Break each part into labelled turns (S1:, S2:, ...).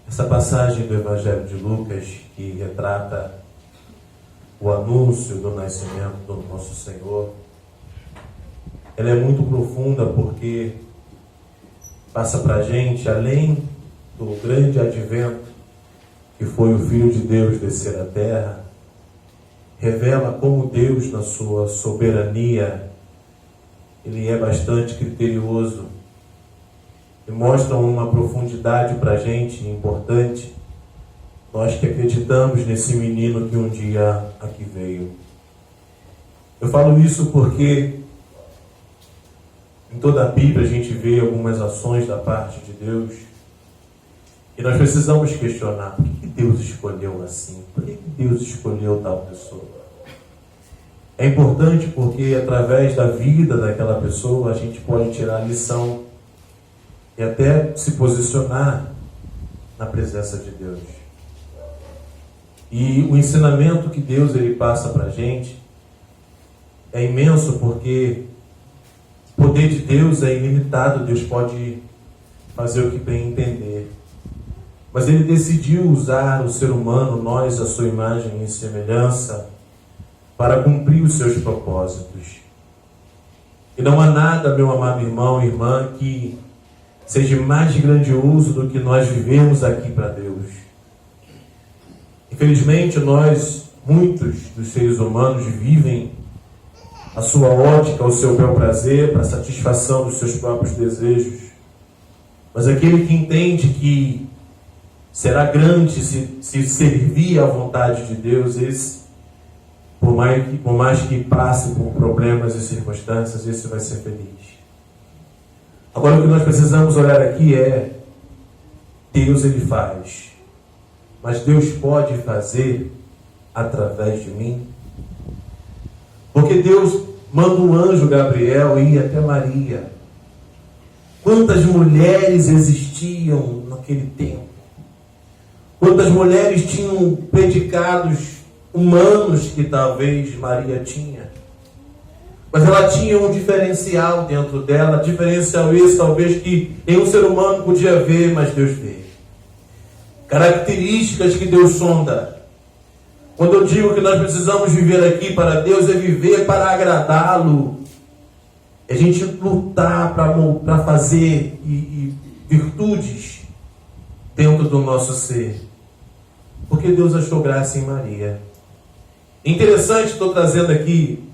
S1: Essa passagem do Evangelho de Lucas, que retrata o anúncio do nascimento do nosso Senhor, ela é muito profunda porque passa para a gente, além do grande advento, que foi o Filho de Deus descer à terra, revela como Deus, na sua soberania, Ele é bastante criterioso e mostra uma profundidade para a gente importante, nós que acreditamos nesse menino que um dia aqui veio. Eu falo isso porque em toda a Bíblia a gente vê algumas ações da parte de Deus e nós precisamos questionar: por que Deus escolheu assim? Por que Deus escolheu tal pessoa? É importante porque através da vida daquela pessoa a gente pode tirar a lição e até se posicionar na presença de Deus. E o ensinamento que Deus ele passa para a gente é imenso, porque o poder de Deus é ilimitado. Deus pode fazer o que bem entender. Mas Ele decidiu usar o ser humano, nós, a sua imagem e semelhança, para cumprir os seus propósitos. E não há nada, meu amado irmão e irmã, que seja mais grandioso do que nós vivemos aqui para Deus. Infelizmente, muitos dos seres humanos vivem a sua ótica, o seu bel prazer, para a satisfação dos seus próprios desejos. Mas aquele que entende que será grande se servir à vontade de Deus, esse, por mais que passe por problemas e circunstâncias, esse vai ser feliz. Agora, o que nós precisamos olhar aqui é: Deus ele faz, mas Deus pode fazer através de mim? Porque Deus manda um anjo Gabriel ir até Maria. Quantas mulheres existiam naquele tempo? Quantas mulheres tinham predicados humanos que talvez Maria tinha? Mas ela tinha um diferencial dentro dela, diferencial esse talvez que nenhum ser humano podia ver, mas Deus vê. Características que Deus sonda. Quando eu digo que nós precisamos viver aqui para Deus, é viver para agradá-lo. É a gente lutar para fazer virtudes dentro do nosso ser. Porque Deus achou graça em Maria. Interessante, estou trazendo aqui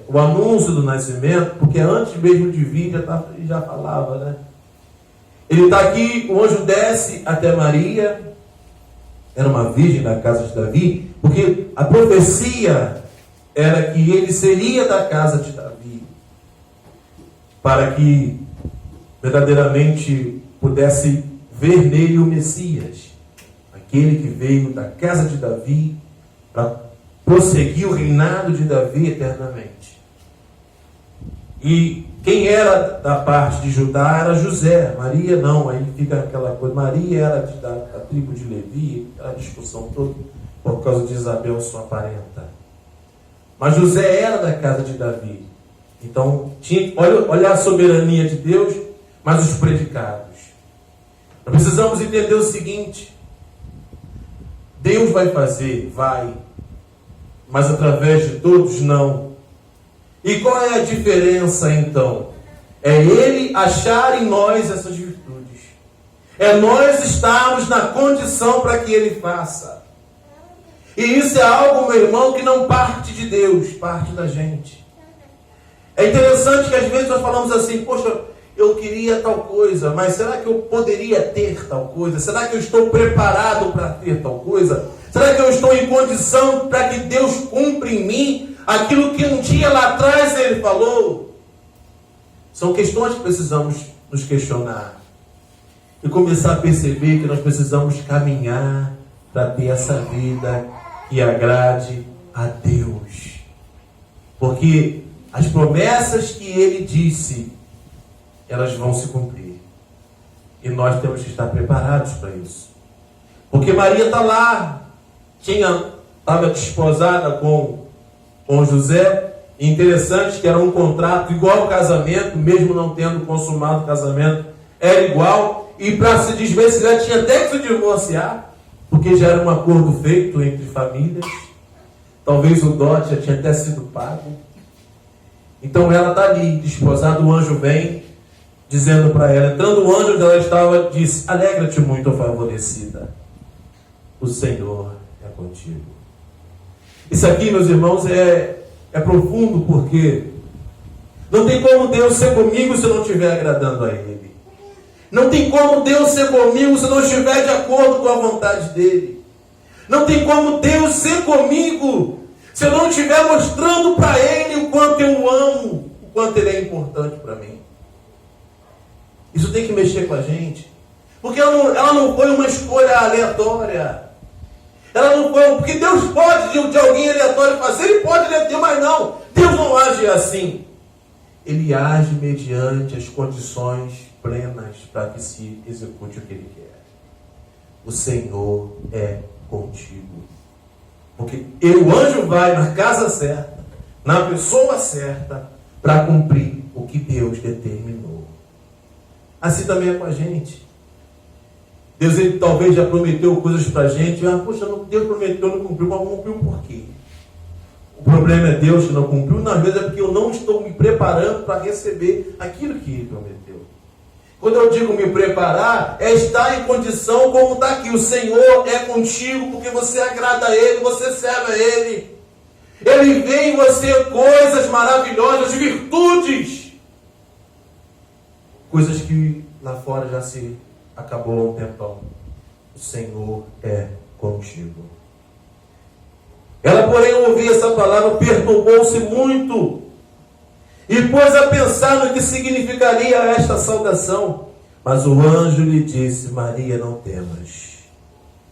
S1: o anúncio do nascimento, porque antes mesmo de vir já falava, né? Ele está aqui, o anjo desce até Maria, era uma virgem da casa de Davi, porque a profecia era que ele seria da casa de Davi, para que verdadeiramente pudesse ver nele o Messias, aquele que veio da casa de Davi para prosseguir o reinado de Davi eternamente. E quem era da parte de Judá era José. Maria não, aí fica aquela coisa. Maria era da tribo de Levi, aquela discussão toda por causa de Isabel, sua parenta. Mas José era da casa de Davi. Então, olha a soberania de Deus, mas os predicados. Nós precisamos entender o seguinte: Deus vai fazer, mas através de todos não. E qual é a diferença então? É Ele achar em nós essas virtudes. É nós estarmos na condição para que Ele faça. E isso é algo, meu irmão, que não parte de Deus, parte da gente. É interessante que às vezes nós falamos assim: poxa, eu queria tal coisa, mas será que eu poderia ter tal coisa? Será que eu estou preparado para ter tal coisa? Será que eu estou em condição para que Deus cumpra em mim aquilo que um dia lá atrás Ele falou? São questões que precisamos nos questionar e começar a perceber que nós precisamos caminhar para ter essa vida que agrade a Deus. Porque as promessas que Ele disse, elas vão se cumprir. E nós temos que estar preparados para isso. Porque Maria está lá, estava desposada com José. Interessante que era um contrato igual ao casamento, mesmo não tendo consumado o casamento, era igual. E para se desvencilhar tinha até que se divorciar, porque já era um acordo feito entre famílias. Talvez o dote já tinha até sido pago. Então ela está ali, desposada, o anjo vem, dizendo para ela, entrando o anjo onde ela estava, disse: alegra-te muito, favorecida, o Senhor é contigo. Isso aqui, meus irmãos, é profundo, porque não tem como Deus ser comigo se eu não estiver agradando a Ele. Não tem como Deus ser comigo se eu não estiver de acordo com a vontade dEle. Não tem como Deus ser comigo se eu não estiver mostrando para Ele o quanto eu o amo, o quanto Ele é importante para mim. Isso tem que mexer com a gente. Porque ela não foi uma escolha aleatória. Ela não foi, porque Deus pode de alguém aleatório fazer, Ele pode aleatório, mas não. Deus não age assim. Ele age mediante as condições plenas para que se execute o que Ele quer. O Senhor é contigo. Porque o anjo vai na casa certa, na pessoa certa, para cumprir o que Deus determinou. Assim também é com a gente. Deus, Ele talvez já prometeu coisas para a gente. Poxa, Deus prometeu, não cumpriu. Mas não cumpriu por quê? O problema é Deus que não cumpriu. Às vezes é porque eu não estou me preparando para receber aquilo que Ele prometeu. Quando eu digo me preparar, é estar em condição como está aqui. O Senhor é contigo porque você agrada a Ele, você serve a Ele. Ele vê em você coisas maravilhosas, virtudes. Coisas que lá fora já se acabou há um tempão. O Senhor é contigo. Ela, porém, ao ouvir essa palavra, perturbou-se muito e pôs a pensar no que significaria esta saudação. Mas o anjo lhe disse: Maria, não temas,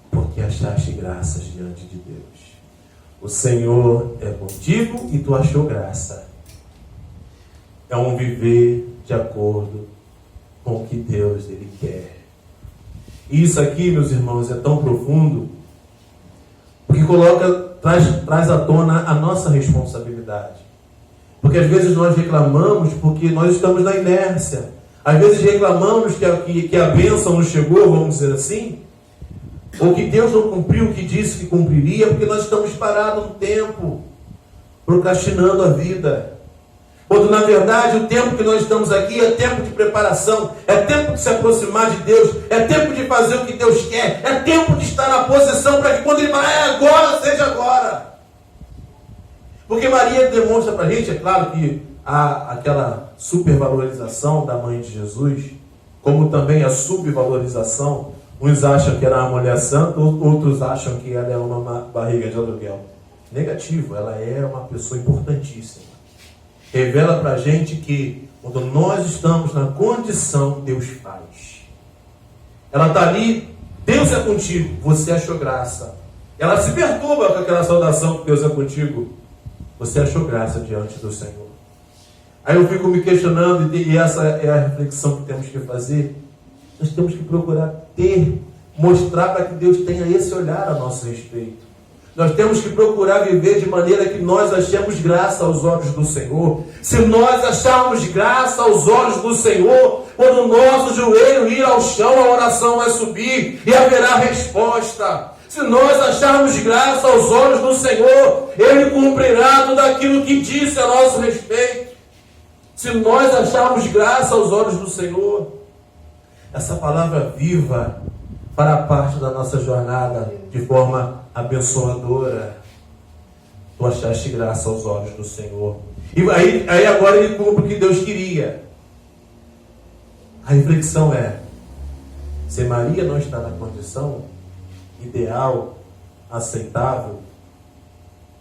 S1: porque achaste graças diante de Deus. O Senhor é contigo e tu achou graça. É um viver de acordo com o que Deus Ele quer. E isso aqui, meus irmãos, é tão profundo, porque traz à tona a nossa responsabilidade. Porque às vezes nós reclamamos porque nós estamos na inércia. Às vezes reclamamos que a bênção não chegou, vamos dizer assim, ou que Deus não cumpriu o que disse que cumpriria, porque nós estamos parados no tempo, procrastinando a vida. Quando na verdade o tempo que nós estamos aqui é tempo de preparação, é tempo de se aproximar de Deus, é tempo de fazer o que Deus quer, é tempo de estar na posição para que quando Ele falar, é agora, seja agora. Porque Maria demonstra para a gente, é claro que há aquela supervalorização da mãe de Jesus, como também a subvalorização. Uns acham que ela é uma mulher santa, outros acham que ela é uma barriga de aluguel. Negativo, ela é uma pessoa importantíssima. Revela para a gente que quando nós estamos na condição, Deus faz. Ela está ali, Deus é contigo, você achou graça. Ela se perturba com aquela saudação que Deus é contigo. Você achou graça diante do Senhor. Aí eu fico me questionando, e essa é a reflexão que temos que fazer. Nós temos que procurar mostrar para que Deus tenha esse olhar a nosso respeito. Nós temos que procurar viver de maneira que nós achemos graça aos olhos do Senhor. Se nós acharmos graça aos olhos do Senhor, quando o nosso joelho ir ao chão, a oração vai subir e haverá resposta. Se nós acharmos graça aos olhos do Senhor, Ele cumprirá tudo aquilo que disse a nosso respeito. Se nós acharmos graça aos olhos do Senhor, essa palavra viva fará parte da nossa jornada de forma abençoadora. Tu achaste graça aos olhos do Senhor. E aí agora Ele cumpre o que Deus queria. A reflexão é: se Maria não está na condição ideal, aceitável,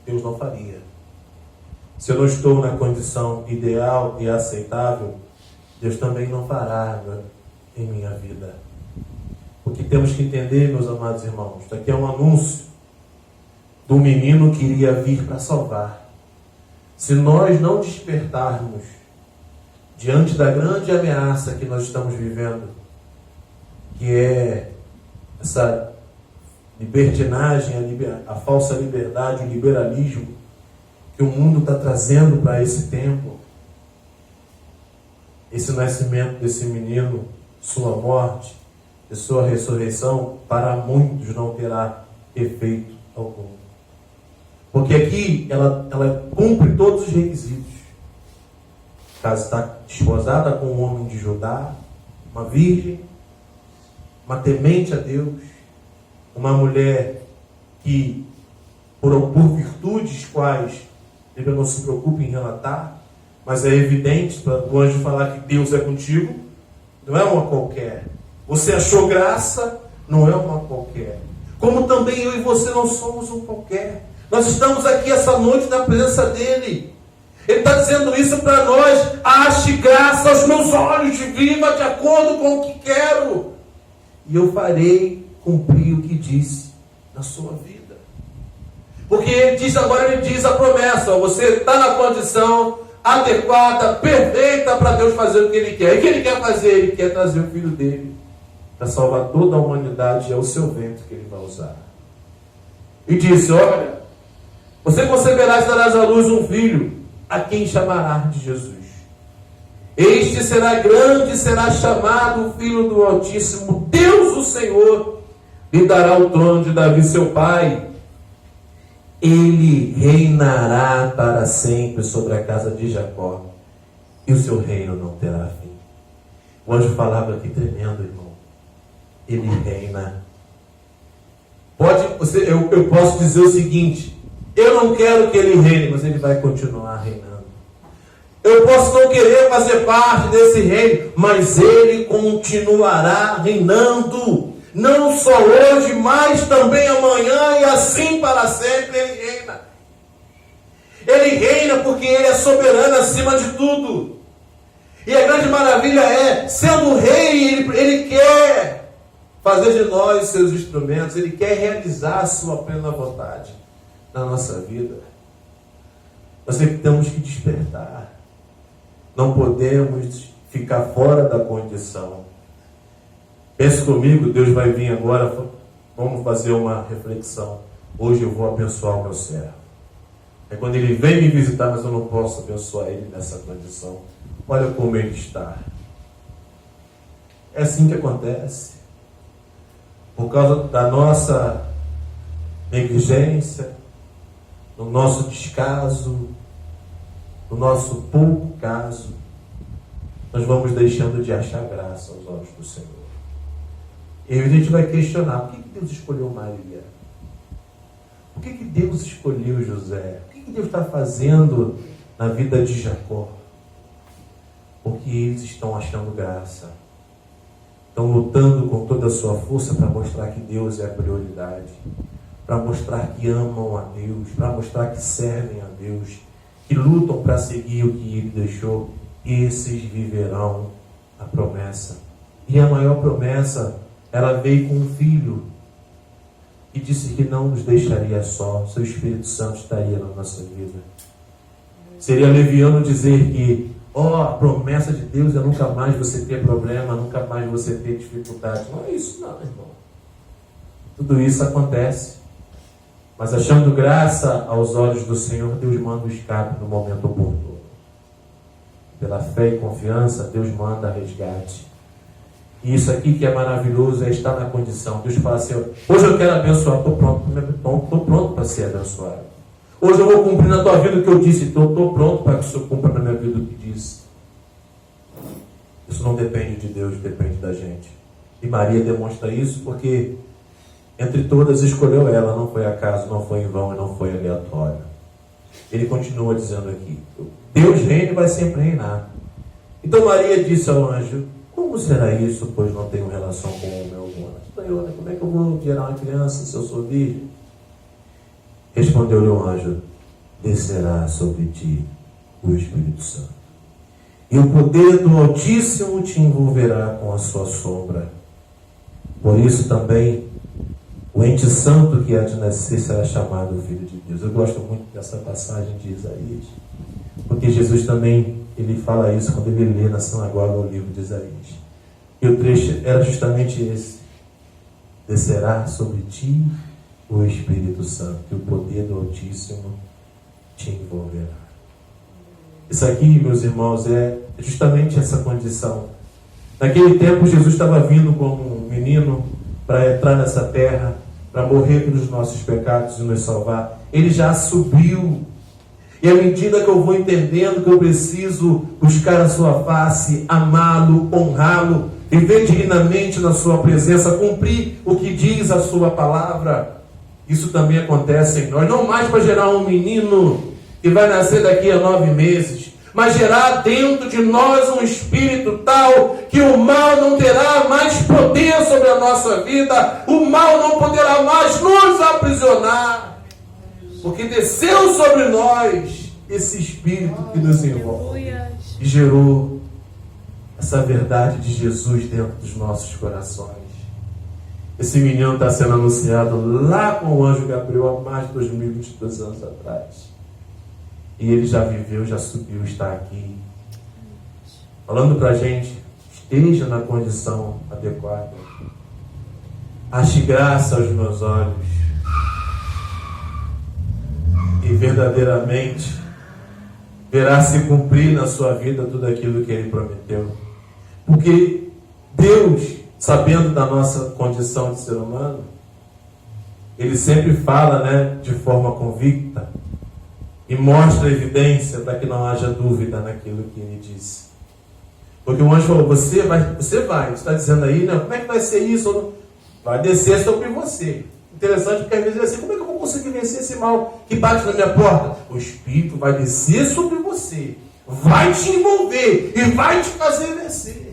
S1: Deus não faria. Se eu não estou na condição ideal e aceitável, Deus também não fará em minha vida. Porque temos que entender, meus amados irmãos, isso aqui é um anúncio do menino que iria vir para salvar. Se nós não despertarmos diante da grande ameaça que nós estamos vivendo, que é essa libertinagem, a falsa liberdade, o liberalismo que o mundo está trazendo para esse tempo. Esse nascimento desse menino, sua morte e sua ressurreição, para muitos não terá efeito algum. Porque aqui ela cumpre todos os requisitos. A casa está desposada com um homem de Judá, uma virgem, uma temente a Deus, uma mulher que, por virtudes quais ele não se preocupa em relatar, mas é evidente para o anjo falar que Deus é contigo, não é uma qualquer. Você achou graça, não é uma qualquer. Como também eu e você não somos um qualquer. Nós estamos aqui essa noite na presença dele. Ele está dizendo isso para nós. Ache graça aos meus olhos e viva de acordo com o que quero. E eu farei cumprir o que disse na sua vida. Porque ele diz, agora ele diz a promessa. Você está na condição adequada, perfeita para Deus fazer o que ele quer. E o que ele quer fazer? Ele quer trazer o filho dele para salvar toda a humanidade. É o seu vento que ele vai usar. E disse, olha, você conceberás e darás à luz um filho, a quem chamarás de Jesus. Este será grande, será chamado Filho do Altíssimo. Deus, o Senhor, lhe dará o trono de Davi, seu pai. Ele reinará para sempre sobre a casa de Jacó, e o seu reino não terá fim. O anjo falava aqui tremendo, irmão. Ele reina. Eu posso dizer o seguinte: eu não quero que ele reine, mas ele vai continuar reinando. Eu posso não querer fazer parte desse reino, mas ele continuará reinando. Não só hoje, mas também amanhã, e assim para sempre ele reina. Ele reina porque ele é soberano acima de tudo. E a grande maravilha é, sendo rei, ele quer fazer de nós seus instrumentos, ele quer realizar a sua plena vontade na nossa vida. Nós sempre temos que despertar. Não podemos ficar fora da condição. Pense comigo, Deus vai vir agora, vamos fazer uma reflexão. Hoje eu vou abençoar o meu servo. É quando ele vem me visitar, mas eu não posso abençoar ele nessa condição. Olha como ele está. É assim que acontece. Por causa da nossa negligência, do nosso descaso, do nosso pouco caso, nós vamos deixando de achar graça aos olhos do Senhor. E aí a gente vai questionar, por que Deus escolheu Maria? Por que Deus escolheu José? O que Deus está fazendo na vida de Jacó? Porque eles estão achando graça. Estão lutando com toda a sua força para mostrar que Deus é a prioridade. Para mostrar que amam a Deus. Para mostrar que servem a Deus. Que lutam para seguir o que Ele deixou. Esses viverão a promessa. E a maior promessa, ela veio com um filho. E disse que não nos deixaria só. Seu Espírito Santo estaria na nossa vida. Seria leviano dizer que a promessa de Deus é nunca mais você ter problema, nunca mais você ter dificuldade. Não é isso não, irmão. Tudo isso acontece. Mas achando graça aos olhos do Senhor, Deus manda o escape no momento oportuno. Pela fé e confiança, Deus manda resgate. E isso aqui que é maravilhoso é estar na condição. Deus fala assim, hoje eu quero abençoar, estou pronto para ser abençoado. Hoje eu vou cumprir na tua vida o que eu disse, então estou pronto para que o Senhor cumpra na minha vida o que disse. Isso não depende de Deus, depende da gente. E Maria demonstra isso porque entre todas escolheu ela, não foi acaso, não foi em vão e não foi aleatório. Ele continua dizendo aqui, Deus reina e vai sempre reinar. Então Maria disse ao anjo, como será isso, pois não tenho relação com o meu irmão? Senhor, como é que eu vou gerar uma criança se eu sou virgem? Respondeu-lhe o anjo, descerá sobre ti o Espírito Santo. E o poder do Altíssimo te envolverá com a sua sombra. Por isso também, o ente santo que há de nascer será chamado Filho de Deus. Eu gosto muito dessa passagem de Isaías, porque Jesus também, ele fala isso quando ele lê na sinagoga o livro de Isaías. E o trecho era justamente esse: descerá sobre ti o Espírito Santo, e o poder do Altíssimo te envolverá. Isso aqui, meus irmãos, é justamente essa condição. Naquele tempo, Jesus estava vindo como um menino para entrar nessa terra, para morrer pelos nossos pecados e nos salvar. Ele já subiu. E à medida que eu vou entendendo que eu preciso buscar a sua face, amá-lo, honrá-lo, viver dignamente na sua presença, cumprir o que diz a sua palavra, isso também acontece em nós. Não mais para gerar um menino que vai nascer daqui a 9 meses, mas gerar dentro de nós um espírito tal que o mal não terá mais poder sobre a nossa vida, o mal não poderá mais nos aprisionar, porque desceu sobre nós esse espírito que nos envolve e gerou essa verdade de Jesus dentro dos nossos corações. Esse menino está sendo anunciado lá com o anjo Gabriel há mais de 2022 anos atrás. E ele já viveu, já subiu, está aqui. Falando para a gente, esteja na condição adequada. Ache graça aos meus olhos. E verdadeiramente verá se cumprir na sua vida tudo aquilo que ele prometeu. Porque Deus, sabendo da nossa condição de ser humano, ele sempre fala, de forma convicta e mostra a evidência para que não haja dúvida naquilo que ele disse. Porque o anjo falou: você vai, está dizendo aí, como é que vai ser isso? Vai descer sobre você. Interessante, porque às vezes é assim: como é que eu vou conseguir vencer esse mal que bate na minha porta? O Espírito vai descer sobre você, vai te envolver e vai te fazer vencer.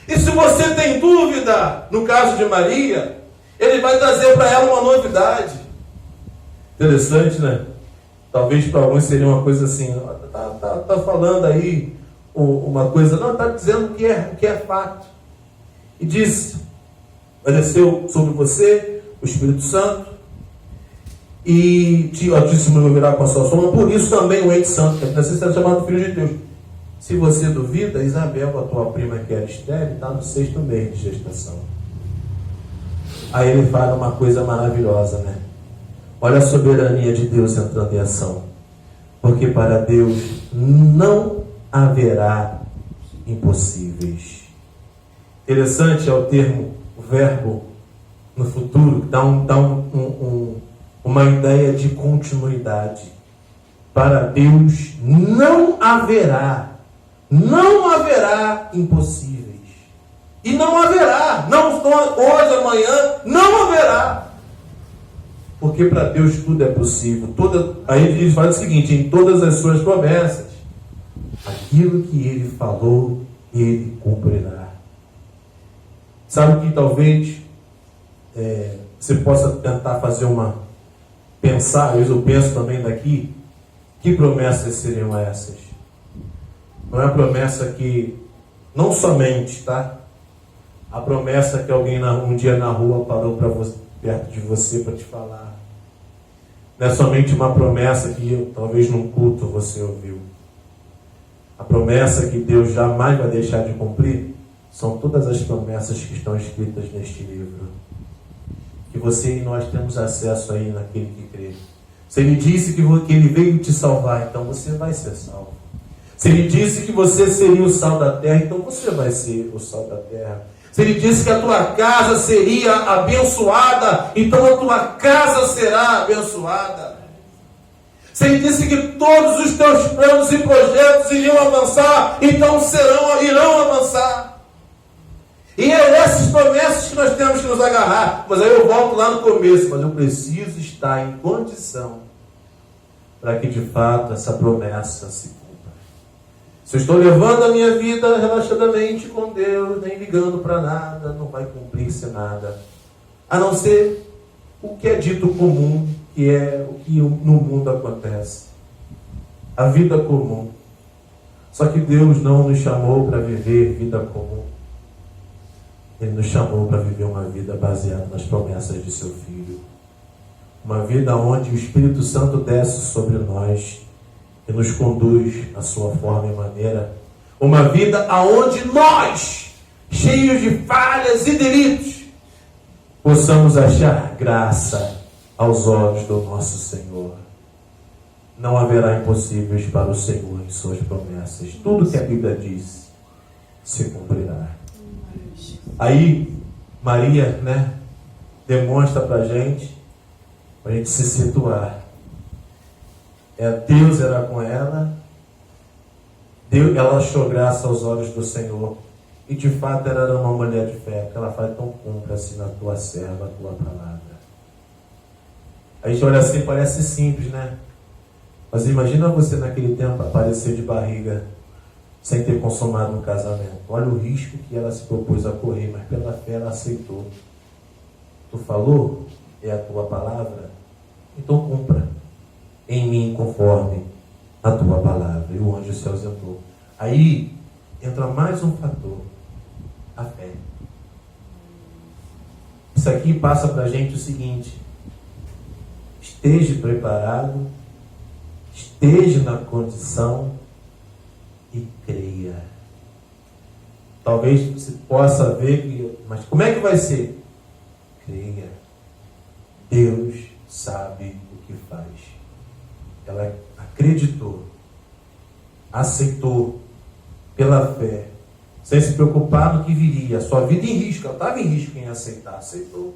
S1: E se você tem dúvida, no caso de Maria, ele vai trazer para ela uma novidade. Interessante, né? Talvez para alguns seria uma coisa assim: tá falando aí uma coisa, não, está dizendo o que é fato. E disse: vai descer sobre você o Espírito Santo, e te Altíssimo envolverá com a sua sombra, por isso também o ente santo, que nasceu será chamado Filho de Deus. Se você duvida, Isabel, a tua prima que era estéril, está no 6º mês de gestação. Aí ele fala uma coisa maravilhosa, Olha a soberania de Deus entrando em ação. Porque para Deus não haverá impossíveis. Interessante é o termo, o verbo no futuro, que dá uma ideia de continuidade. Para Deus não haverá impossíveis. E não haverá, não hoje, amanhã, não haverá. Porque para Deus tudo é possível. Aí ele fala o seguinte: em todas as suas promessas, aquilo que ele falou, ele cumprirá. Sabe que talvez você possa tentar fazer pensar, eu penso também daqui, que promessas seriam essas? Não é a promessa que, não somente, a promessa que alguém um dia na rua parou perto de você para te falar. Não é somente uma promessa que talvez num culto você ouviu. A promessa que Deus jamais vai deixar de cumprir são todas as promessas que estão escritas neste livro. Que você e nós temos acesso aí naquele que crê. Se ele disse que ele veio te salvar, então você vai ser salvo. Se ele disse que você seria o sal da terra, então você vai ser o sal da terra. Se ele disse que a tua casa seria abençoada, então a tua casa será abençoada. Se ele disse que todos os teus planos e projetos iriam avançar, então irão avançar. E é essas promessas que nós temos que nos agarrar. Mas aí eu volto lá no começo, mas eu preciso estar em condição para que de fato essa promessa se cumpra. Se eu estou levando a minha vida relaxadamente com Deus, nem ligando para nada, não vai cumprir-se nada. A não ser o que é dito comum, que é o que no mundo acontece. A vida comum. Só que Deus não nos chamou para viver vida comum. Ele nos chamou para viver uma vida baseada nas promessas de seu Filho. Uma vida onde o Espírito Santo desce sobre nós e nos conduz à sua forma e maneira. Uma vida aonde nós cheios de falhas e delitos, possamos achar graça aos olhos do nosso Senhor. Não haverá impossíveis para o Senhor em suas promessas. Tudo que a Bíblia diz se cumprirá. Aí Maria, demonstra para a gente se situar. Deus era com ela, ela achou graça aos olhos do Senhor, e de fato ela era uma mulher de fé, que ela fala: então cumpra-se na tua serva a tua palavra. A gente olha assim, parece simples, mas imagina você naquele tempo aparecer de barriga sem ter consumado um casamento. Olha o risco que ela se propôs a correr, mas pela fé ela aceitou. Tu falou, é a tua palavra, então cumpra em mim conforme a tua palavra. E o anjo se ausentou. Aí entra mais um fator: a fé. Isso aqui passa para a gente o seguinte: esteja preparado, esteja na condição e creia. Talvez você possa ver, mas como é que vai ser? Creia. Deus sabe o que faz. Ela acreditou, aceitou pela fé, sem se preocupar no que viria, a sua vida em risco. Ela estava em risco em aceitar, aceitou.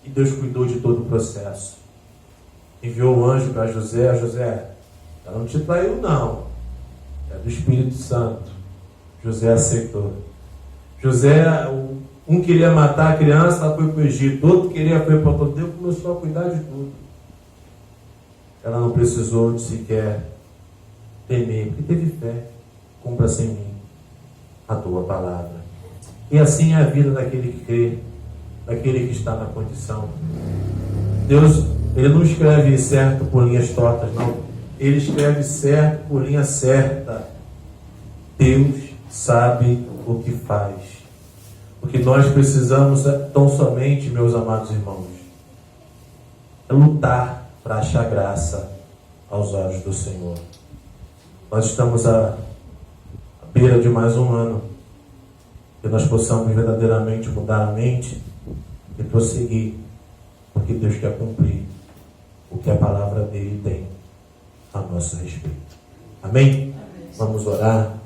S1: E Deus cuidou de todo o processo. Enviou o anjo para José: José, ela não te traiu não, é do Espírito Santo. José aceitou. José, um queria matar a criança, ela foi para o Egito, outro queria foi para todo. Deus começou a cuidar de tudo. Ela não precisou de sequer temer, porque teve fé. Cumpra-se em mim a tua palavra. E assim é a vida daquele que crê, daquele que está na condição. Deus, Ele não escreve certo por linhas tortas, não. Ele escreve certo por linha certa. Deus sabe o que faz. O que nós precisamos tão somente, meus amados irmãos, é lutar para achar graça aos olhos do Senhor. Nós estamos à beira de mais um ano, que nós possamos verdadeiramente mudar a mente e prosseguir, porque Deus quer cumprir o que a palavra dele tem a nosso respeito. Amém? Vamos orar.